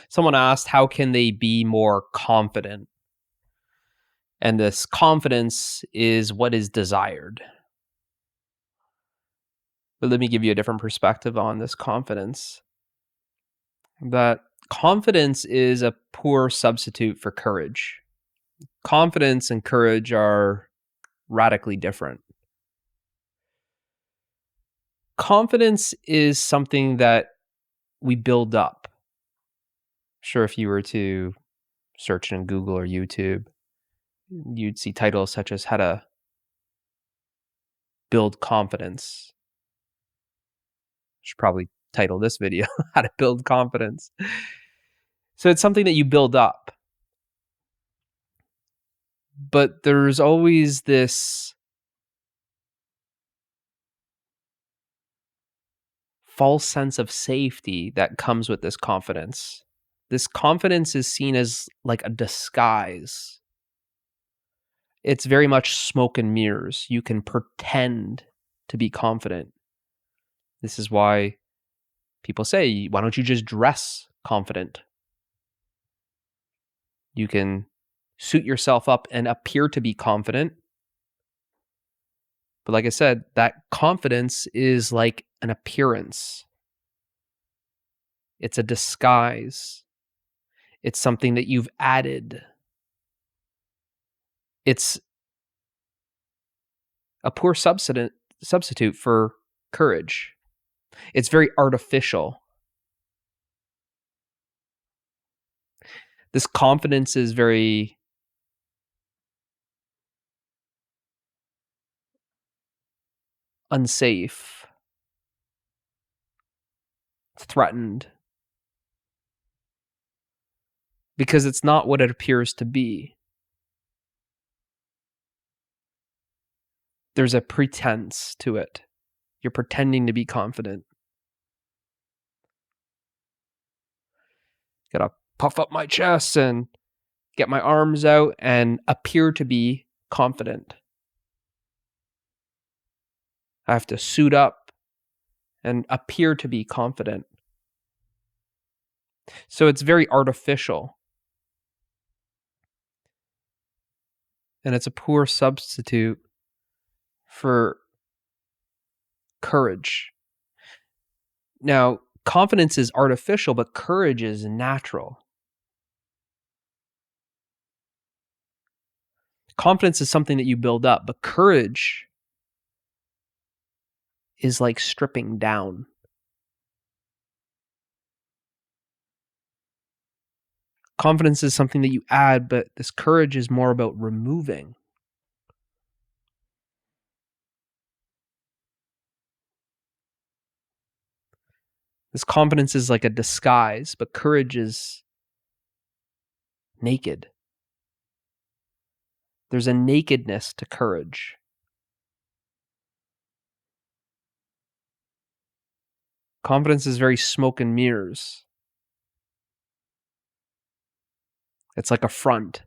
Someone asked, how can they be more confident? And this confidence is what is desired. But let me give you a different perspective on this confidence. That confidence is a poor substitute for courage. Confidence and courage are radically different. Confidence is something that we build up. Sure, if you were to search in Google or YouTube, you'd see titles such as How to Build Confidence. I should probably title this video How to Build Confidence. So it's something that you build up. But there's always this false sense of safety that comes with this confidence. This confidence is seen as like a disguise. It's very much smoke and mirrors. You can pretend to be confident. This is why people say, why don't you just dress confident? You can suit yourself up and appear to be confident. But like I said, that confidence is like an appearance. It's a disguise. It's something that you've added. It's a poor substitute for courage. It's very artificial. This confidence is very unsafe, threatened, because it's not what it appears to be. There's a pretense to it. You're pretending to be confident. Gotta puff up my chest and get my arms out and appear to be confident. I have to suit up and appear to be confident. So it's very artificial. And it's a poor substitute for courage. Now, confidence is artificial, but courage is natural. Confidence is something that you build up, but courage is like stripping down. Confidence is something that you add, but this courage is more about removing. This confidence is like a disguise, but courage is naked. There's a nakedness to courage. Confidence is very smoke and mirrors. It's like a front.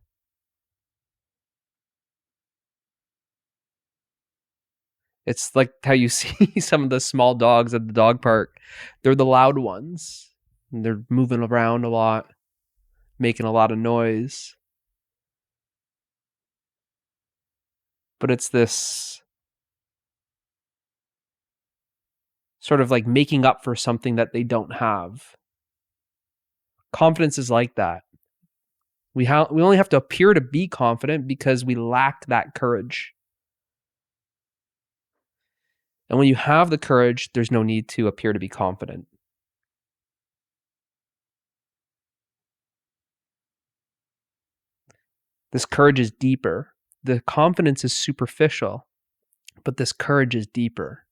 It's like how you see some of the small dogs at the dog park. They're the loud ones. And they're moving around a lot, making a lot of noise. But it's this sort of like making up for something that they don't have. Confidence is like that. We only have to appear to be confident because we lack that courage. And when you have the courage, there's no need to appear to be confident. This courage is deeper. The confidence is superficial, but this courage is deeper.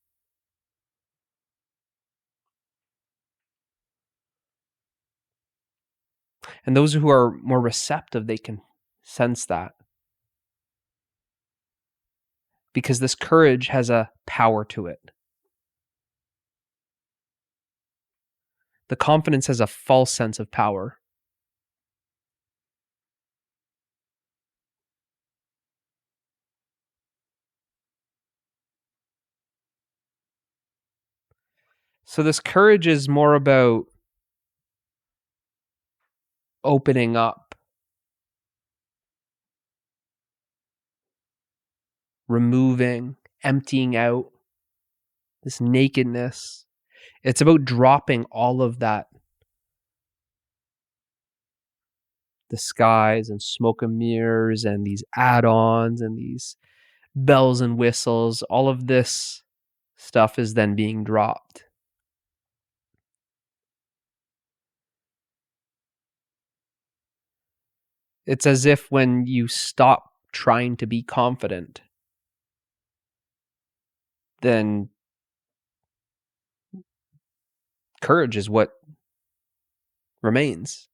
And those who are more receptive, they can sense that. Because this courage has a power to it. The confidence has a false sense of power. So this courage is more about opening up, removing, emptying out, this nakedness. It's about dropping all of that disguise and smoke and mirrors and these add-ons and these bells and whistles. All of this stuff is then being dropped. It's as if when you stop trying to be confident, then courage is what remains.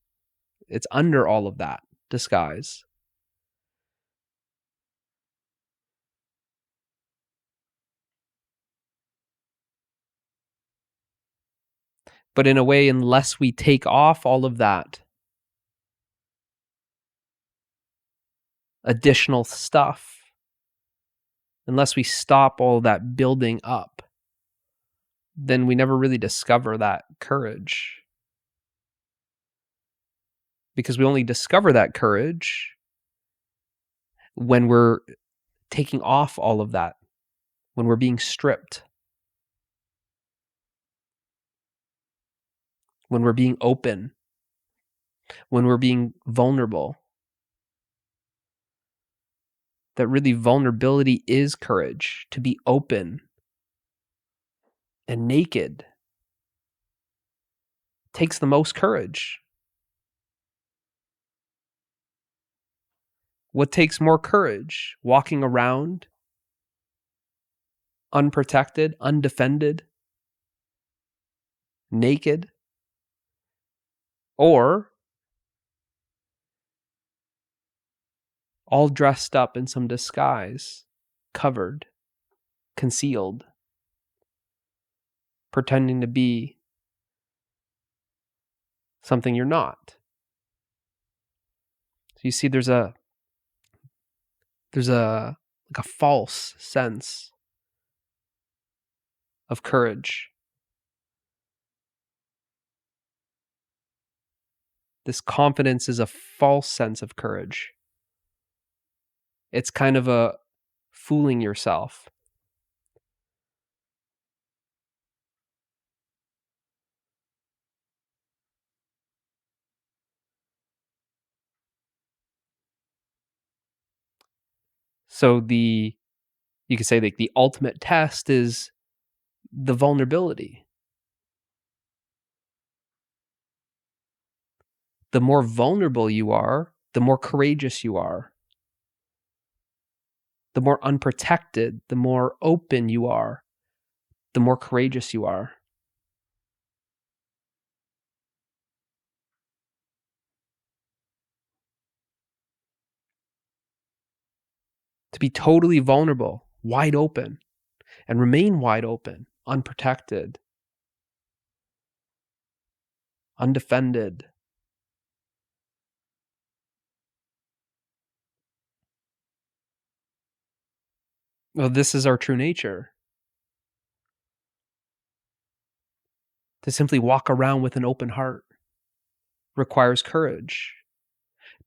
It's under all of that disguise. But in a way, unless we take off all of that additional stuff, unless we stop all that building up, then we never really discover that courage. Because we only discover that courage when we're taking off all of that, when we're being stripped, when we're being open, when we're being vulnerable. That really vulnerability is courage, to be open and naked. Takes the most courage. What takes more courage? Walking around unprotected, undefended, naked, or all dressed up in some disguise, covered, concealed, pretending to be something you're not. So you see there's a like a false sense of courage. This confidence is a false sense of courage. It's kind of a fooling yourself. So you could say like the ultimate test is the vulnerability. The more vulnerable you are, the more courageous you are. The more unprotected, the more open you are, the more courageous you are. To be totally vulnerable, wide open, and remain wide open, unprotected, undefended. Well, this is our true nature. To simply walk around with an open heart requires courage.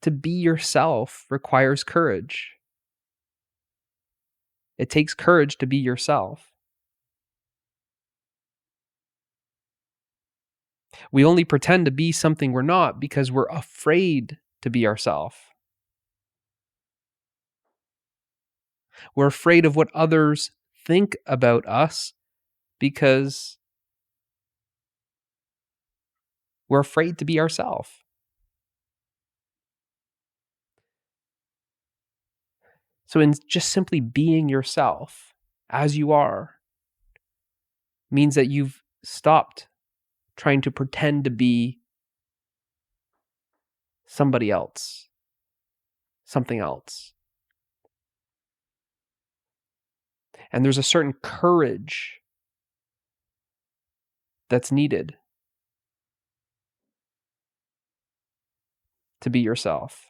To be yourself requires courage. It takes courage to be yourself. We only pretend to be something we're not because we're afraid to be ourselves. We're afraid of what others think about us because we're afraid to be ourselves. So in just simply being yourself as you are means that you've stopped trying to pretend to be somebody else, something else. And there's a certain courage that's needed to be yourself.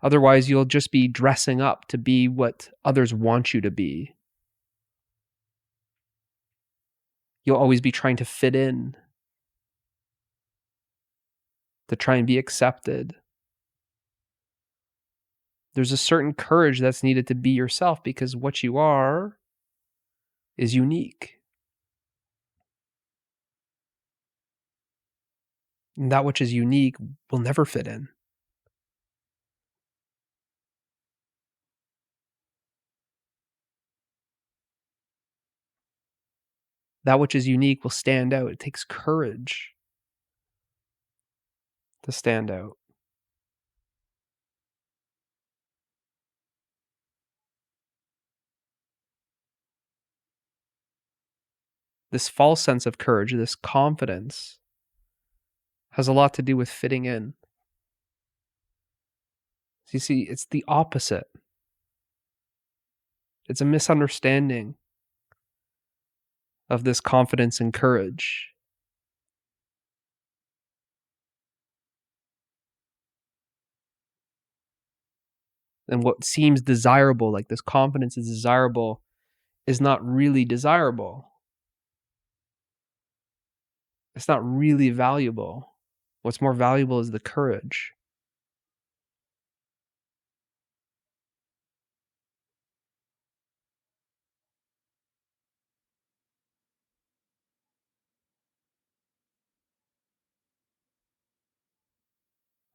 Otherwise, you'll just be dressing up to be what others want you to be. You'll always be trying to fit in, to try and be accepted. There's a certain courage that's needed to be yourself, because what you are is unique. And that which is unique will never fit in. That which is unique will stand out. It takes courage to stand out. This false sense of courage, this confidence, has a lot to do with fitting in. You see, it's the opposite. It's a misunderstanding of this confidence and courage. And what seems desirable, like this confidence is desirable, is not really desirable. It's not really valuable. What's more valuable is the courage.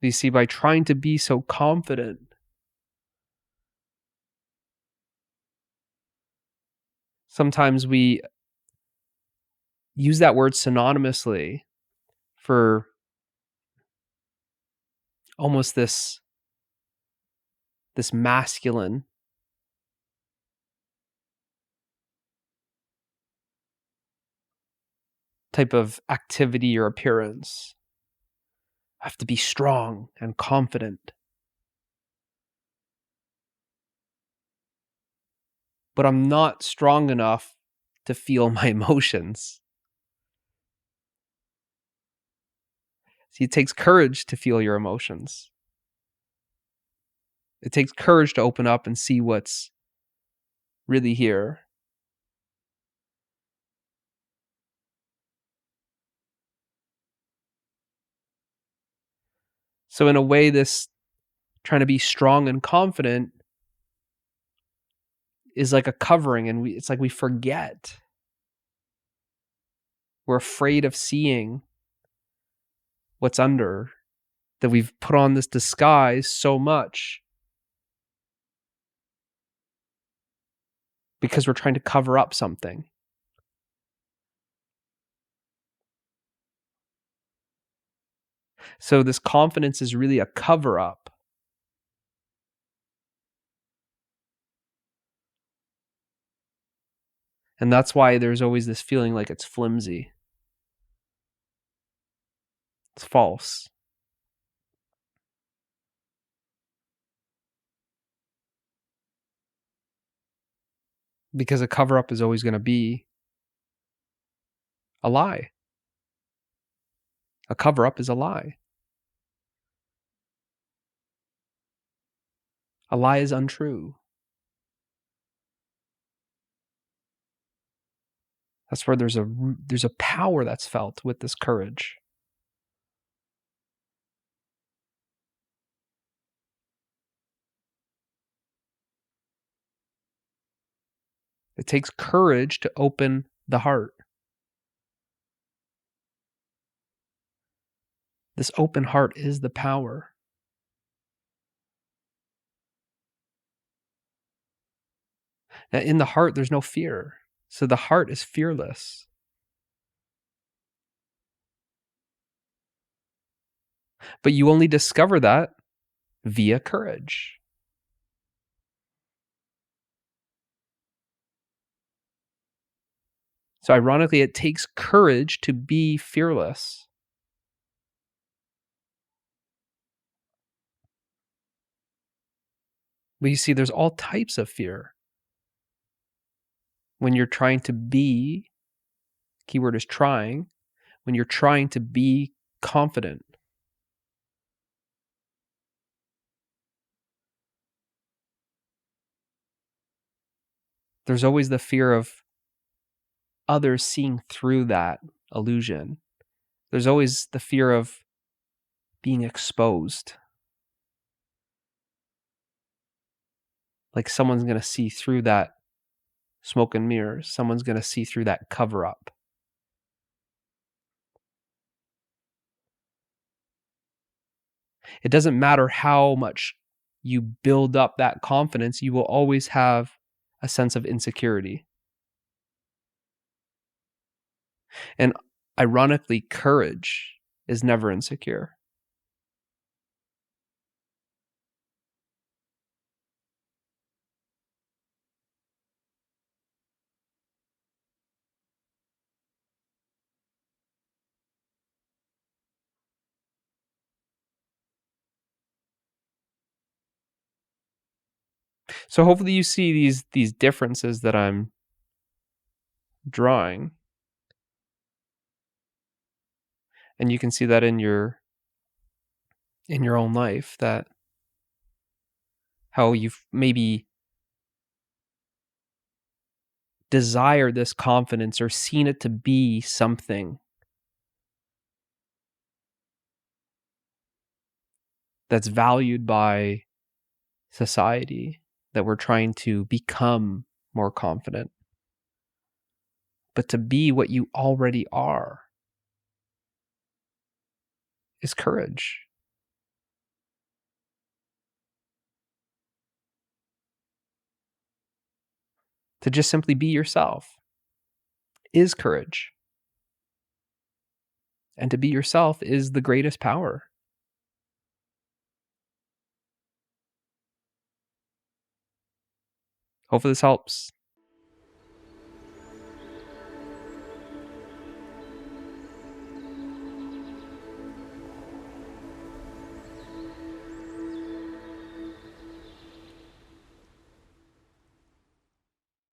You see, by trying to be so confident, sometimes we use that word synonymously for almost this masculine type of activity or appearance. I have to be strong and confident. But I'm not strong enough to feel my emotions. See, it takes courage to feel your emotions. It takes courage to open up and see what's really here. So in a way, this trying to be strong and confident is like a covering, and it's like we forget. We're afraid of seeing what's under, that we've put on this disguise so much because we're trying to cover up something. So this confidence is really a cover up. And that's why there's always this feeling like it's flimsy. It's false. Because a cover up is always going to be a lie. A cover up is a lie. A lie is untrue. That's where there's a power that's felt with this courage. It takes courage to open the heart. This open heart is the power. Now, in the heart, there's no fear. So the heart is fearless. But you only discover that via courage. So ironically, it takes courage to be fearless. But you see, there's all types of fear. When you're trying to be, keyword is trying, when you're trying to be confident. There's always the fear of others seeing through that illusion. There's always the fear of being exposed. Like someone's going to see through that smoke and mirrors. Someone's going to see through that cover up. It doesn't matter how much you build up that confidence, you will always have a sense of insecurity. And ironically, courage is never insecure. So hopefully you see these differences that I'm drawing. And you can see that in your own life, that how you've maybe desired this confidence or seen it to be something that's valued by society, that we're trying to become more confident. But to be what you already are is courage. To just simply be yourself is courage. And to be yourself is the greatest power. Hopefully this helps.